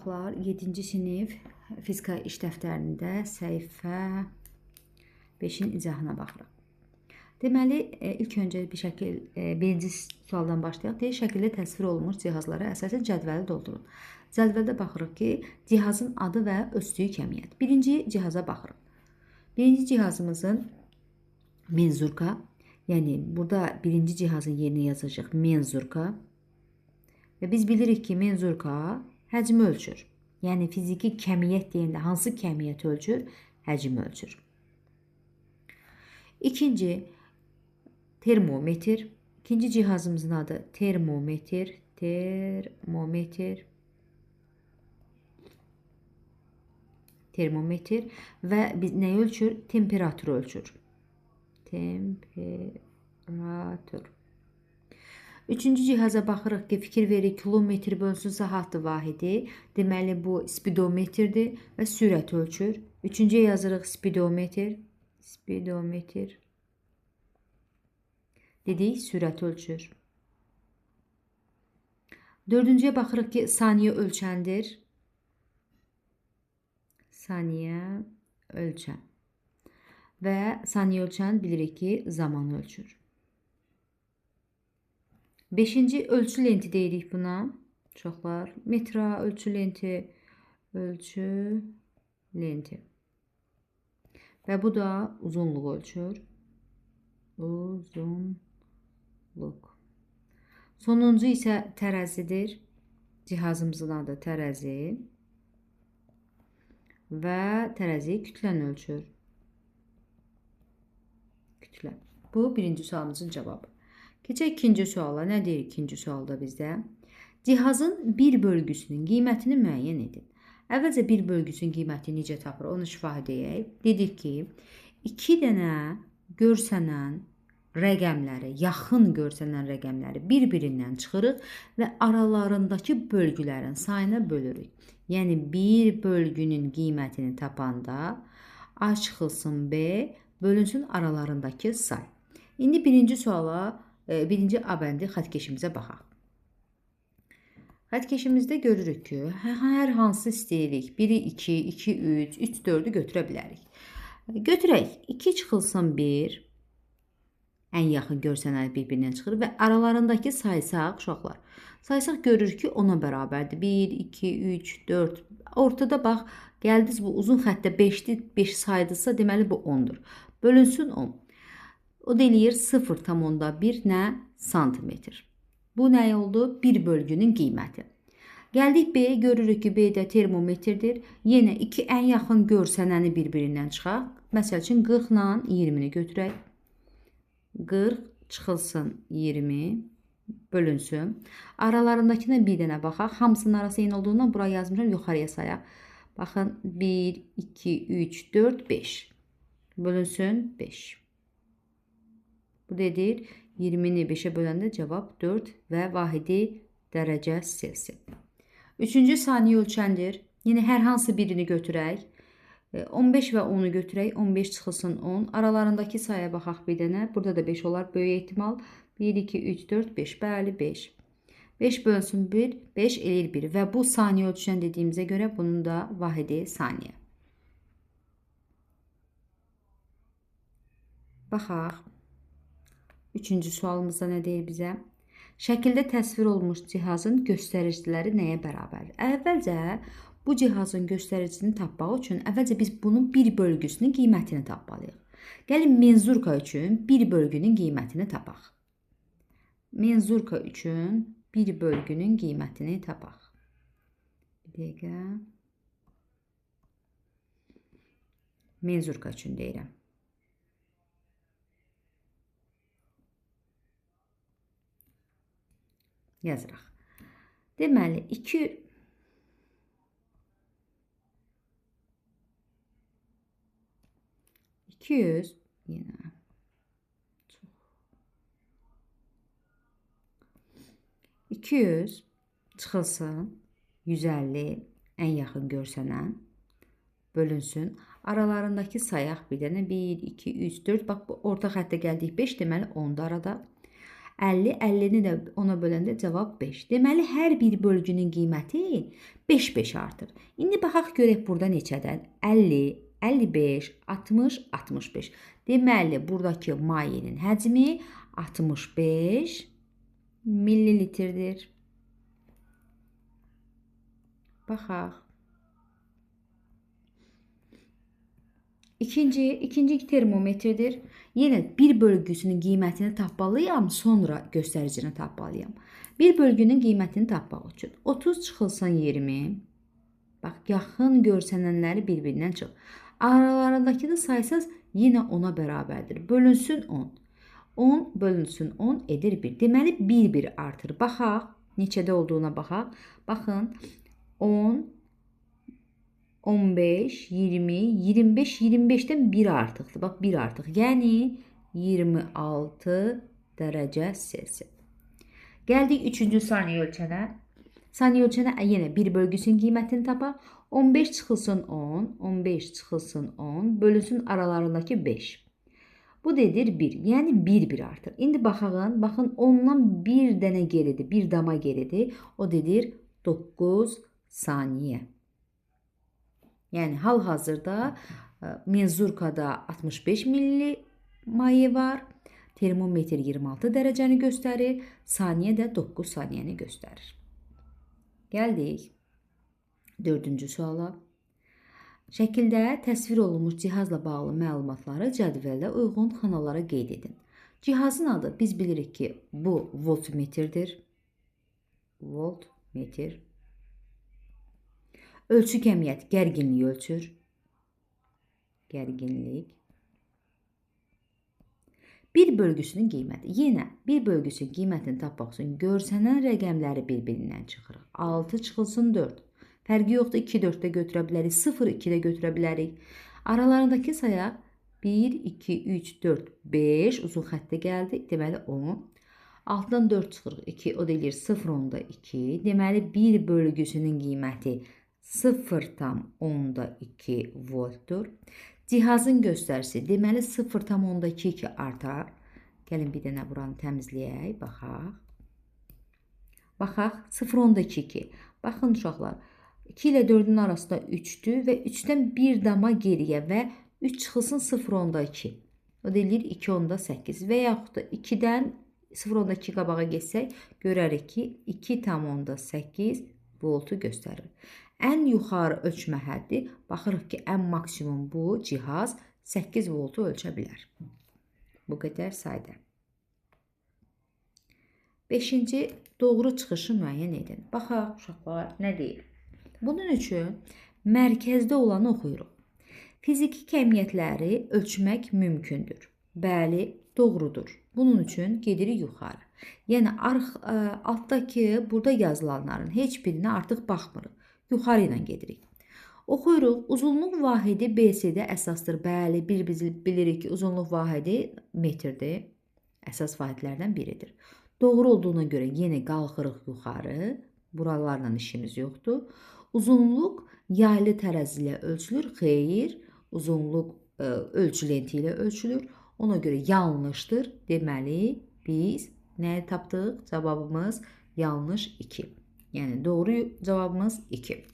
uşaqlar 7-ci sinif fizika iş dəftərində səhifə 5-in izahına baxırıq. Deməli, ilk öncə birinci sualdan başlayaq. Deyir, şəkildə təsvir olunmuş cihazlara əsasən cədvəli doldurun. Cədvəldə baxırıq ki, cihazın adı və ölçdüyü kəmiyyət. Birinci cihaza baxırıq. Birinci cihazımızın menzurka, yəni burada birinci cihazın yerinə yazacaq menzurka. Və biz bilirik ki, menzurka həcmi ölçür. Yəni fiziki kəmiyyət deyəndə hansı kəmiyyət ölçür? Həcmi ölçür. İkinci, termometr. İkinci cihazımızın adı termometr. Termometr və biz nə ölçür? Temperatur ölçür. Temperatur. Üçüncü cihaza baxırıq ki, fikir verir kilometr bölünsün saatı vahidi. Deməli, bu spidometrdir və sürət ölçür. Üçüncüyə yazırıq spidometr. Spidometr. Dedik, sürət ölçür. Dördüncüyə baxırıq ki, saniyə ölçəndir. Saniyə ölçən. Və saniyə ölçən bilirik ki, zaman ölçür. Beşinci ölçü lenti deyirik buna. Uşaqlar, metra ölçü lenti. Ölçü lenti. Və bu da uzunluq ölçür. Uzunluq. Sonuncu isə tərəzidir. Cihazımızın adı tərəzi. Və tərəzi kütləni ölçür. Kütlə. Bu birinci sualımızın cavabı. Keçək ikinci suala. Nə deyir ikinci sualda bizdə? Cihazın bir bölgüsünün qiymətini müəyyən edin. Əvvəlcə bir bölgüsünün qiymətini necə tapır? Onu şifahi deyək. Dedik ki, 2 dənə görsənən rəqəmləri, yaxın görsənən rəqəmləri bir-birindən çıxırıq və aralarındakı bölgülərin sayına bölürük. Yəni, bir bölgünün qiymətini tapanda A çıxılsın B, bölünsün aralarındakı say. İndi birinci suala, birinci A bəndi xətkeşimizə baxaq. Xətkeşimizdə görürük ki, hər hansı istəyirik. 1-i 2, 2, 3, 3, 4-ü götürə bilərik. Götürək, 2 çıxılsın 1, ən yaxın görsənəl bir-birindən çıxır və aralarındakı saysaq, uşaqlar, saysaq görürük ki, 10-a bərabərdir. 1, 2, 3, 4, ortada bax, gəldiniz bu uzun xəttə 5-dir, 5 saydısa, deməli bu 10-dur. Bölünsün 10. O deyir 0,1 nə? Santimetr. Bu nə oldu? Bir bölgünün qiyməti. Gəldik B-yə, görürük ki, B-də termometrdir. Yenə 2 ən yaxın görsənəni bir-birindən çıxaq. Məsəl üçün 40 ilə 20-ni götürək. 40 çıxılsın 20 bölünsün. Aralarındakına bir dənə baxaq. Hamısının arası eyni olduğundan buraya yazmışam, yuxarıya sayaq. Baxın, 1, 2, 3, 4, 5. Bölünsün 5. Bu dedir, 20-ni 5-ə böləndə cavab 4 və vahidi dərəcə Selsi. Üçüncü saniyə ölçəndir. Yine hər hansı birini götürək. 15 və 10-u götürək. 15 çıxılsın 10. Aralarındakı sayaya baxaq bir dənə. Burada da 5 olar. Böyük ehtimal. 1, 2, 3, 4, 5. Bəli, 5. 5 bölünsün 1, 5 eləyir 1. Və bu saniyə ölçən dediyimizə görə bunun da vahidi saniyə. Baxaq. Üçüncü sualımızda nə deyir bizə? Şəkildə təsvir olunmuş cihazın göstəriciləri nəyə bərabərdir? Əvvəlcə bu cihazın göstəricisini tapmaq üçün əvvəlcə biz bunun bir bölgüsünün qiymətini tapmalıyıq. Gəlin menzurka üçün bir bölgünün qiymətini tapaq. Menzurka üçün bir bölgünün qiymətini tapaq. Bir dəqiqə. Menzurka üçün deyirəm. Yazırıq. Deməli, 200 yenə 200 çıxılsın 150 ən yaxın görsənən bölünsün. Aralarındakı sayaq bir dənə 1, 2, 3, 4. Bax, bu orta xəttə gəldik 5 deməli 10 da arada. 50, 50-ni də 10-a böləndə cavab 5. Deməli, hər bir bölgünün qiyməti 5-5 artır. İndi baxaq görək burada neçədən? 50, 55, 60, 65. Deməli, buradakı mayenin həcmi 65 millilitrdir. Baxaq. İkinci termometrdir. Yenə bir bölgüsünün qiymətini tapmalıyam, sonra göstəricini tapmalıyam. Bir bölgünün qiymətini tapmaq üçün 30 çıxılsın 20. Bax, yaxın görsənənləri bir-birindən çıx. Aralarındakı da saysaz yenə 10-a bərabərdir. Bölünsün 10. 10 bölünsün 10 edir 1. Deməli, 1-1 artır. Baxaq, neçədə olduğuna baxaq. Baxın, 10, 15, 20, 25, 25-dən 1 artıqdır. Bax, 1 artıq. Yəni, 26 dərəcə Selsi. Gəldik 3-cü saniyə ölçənə. Saniyə ölçənə yenə bir bölgüsünün qiymətini tapaq. 15 çıxılsın 10, 15 çıxılsın 10, bölünsün aralarındakı 5. Bu dedir 1, yəni 1-1 artır. İndi baxın, baxın 10-dan 1 dənə geridir, 1 dama geridir. O dedir 9 saniyə. Yəni, hal-hazırda menzurkada 65 milli maye var. Termometr 26 dərəcəni göstərir. Saniyə də 9 saniyəni göstərir. Gəldik 4-cü suala. Şəkildə təsvir olunmuş cihazla bağlı məlumatları cədvəllə uyğun xanalara qeyd edin. Cihazın adı biz bilirik ki, bu voltmetrdir. Voltmetr. Ölçü kəmiyyət gərginliyi ölçür. Gərginlik. Bir bölgüsünün qiyməti. Yenə bir bölgüsünün qiymətini tapmaq üçün görsənən rəqəmləri bir-birindən çıxırıq. 6 çıxılsın 4. Fərqi yoxdur, 2 4-də götürə bilərik, 0 2-də götürə bilərik. Aralarındakı sayaq 1, 2, 3, 4, 5 uzun xəttə gəldi. Deməli 10. 6-dan 4 çıxırıq, 2, o deyir 0,2. Deməli, bir bölgüsünün qiyməti 0,2 voltdur. Cihazın göstərisi deməli 0,2 artar. Gəlin bir dənə buranı təmizləyək, baxaq. Baxaq 0,2. Baxın uşaqlar, 2 ilə 4-ün arasında 3-dür və 3-dən 1 dama geriyə və 3 çıxılsın 0,2. O deyir 2,8 və yaxud da 2-dən 0,2 qabağa geçsək, görərik ki 2,8 voltu göstərir. Ən yuxarı ölçmə həddi, baxırıq ki, ən maksimum bu cihaz 8 voltu ölçə bilər. Bu qədər sayda. 5-ci doğru çıxışı müəyyən edin. Baxaq, uşaqlar, nə deyir? Bunun üçün mərkəzdə olanı oxuyuruq. Fiziki kəmiyyətləri ölçmək mümkündür. Bəli, doğrudur. Bunun üçün gedirik yuxarı. Yəni, altdakı burada yazılanların heç birinə artıq baxmırıq. Yuxarı ilə gedirik. Oxuyuruq, uzunluq vahidi BC-də əsasdır. Bəli, biz bilirik ki, uzunluq vahidi metrdir. Əsas vahidlərdən biridir. Doğru olduğuna görə yenə qalxırıq yuxarı. Buralarla işimiz yoxdur. Uzunluq yaylı tərəzi ilə ölçülür. Xeyr, uzunluq ölçü lenti ilə ölçülür. Ona görə yanlışdır. Deməli, biz nə tapdıq? Cavabımız yanlış 2. Yəni, doğru cavabımız 2.